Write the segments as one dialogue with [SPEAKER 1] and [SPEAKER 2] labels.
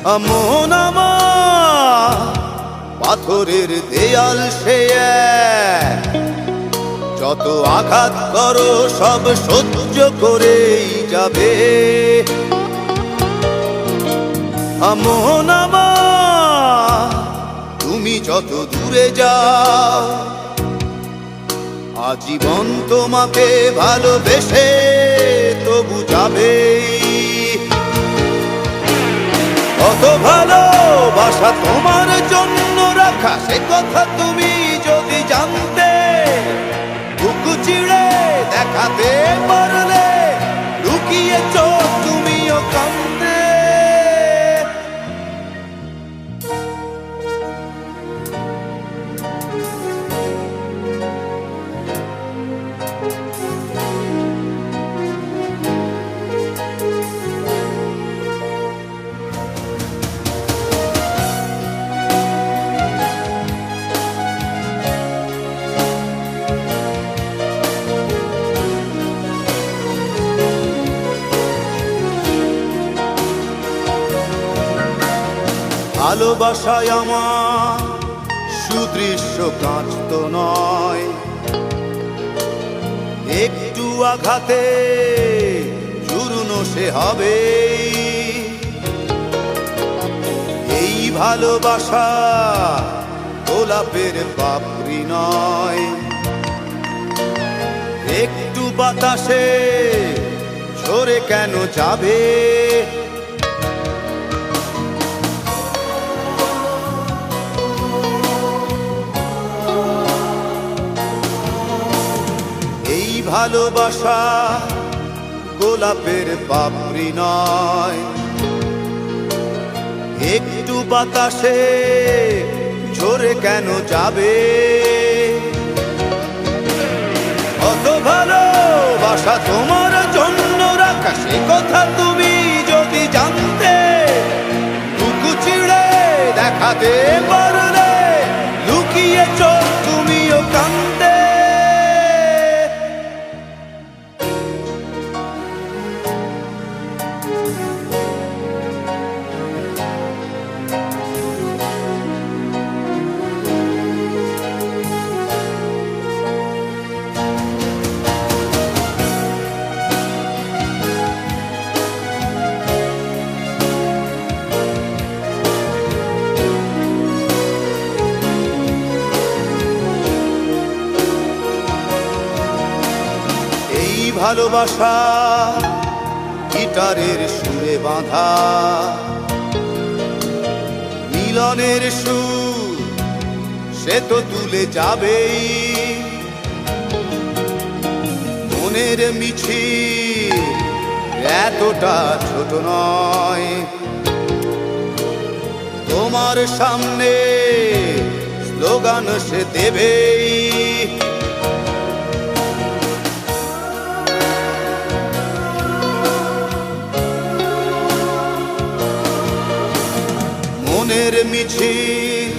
[SPEAKER 1] মন আমার পাথরের দেয়াল সে এক, যত আঘাত করো সব সহ্য করেই যাবে। মন আমার তুমি যত দূরে যাও, আজীবন তোমাকে ভালোবেসে তবু যাবে। কত ভালোবাসা তোমার জন্য রাখা সে কথা তুমি যদি জানতে, বুক চিড়ে দেখাতে পারলে লুকিয়ে চোখ তুমিও কাঁদতে। ভালোবাসায় আমার সুদৃশ্য কাঁচ তো নয়, একটু আঘাতে চূর্ণ সে হবে। এই ভালোবাসা গোলাপের পাপড়ি নয়, একটু বাতাসে ঝরে কেন যাবে। ভালোবাসা গোলাপের পাপড়ি নয়, একটু বাতাসে ঝরে কেন যাবে। কত ভালোবাসা তোমার জন্য রাখা সে কথা তুমি যদি জানতে, বুক চিড়ে দেখাতে পারলে লুকিয়ে চোখ তুমিও কাঁদতে। ভালোবাসা গিটারের সুরে বাঁধা, মিলনের সুর সে তো তুলে যাবেই। মনের মিছিল এতটা ছোট নয়, তোমার সামনে স্লোগান সে দেবেই। মনের মিছিল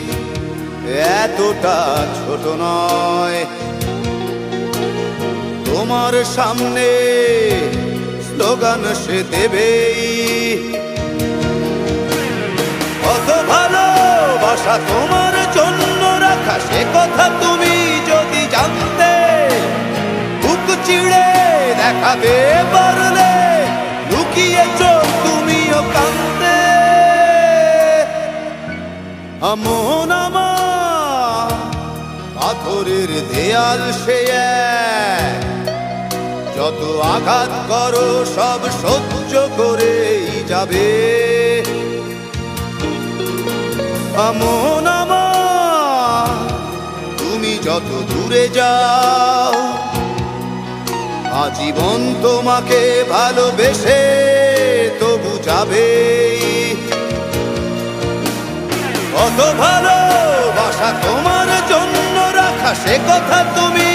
[SPEAKER 1] এতটা ছোট নয়, তোমার সামনে স্লোগান সে দেবেই। কত ভালোবাসা তোমার জন্য রাখা সে কথা তুমি যদি জানতে, বুক চিড়ে দেখাতে পারলে লুকিয়ে চোখ তুমিও কাঁদতে। মন আমার পাথরের দেয়াল সে এক, যত আঘাত করো সব সহ্য করেই যাবে। মন আমার তুমি যত দূরে যাও, আজীবন তোমাকে ভালোবেসে তবু যাবে। কত ভালোবাসা তোমার জন্য রাখা সে কথা তুমি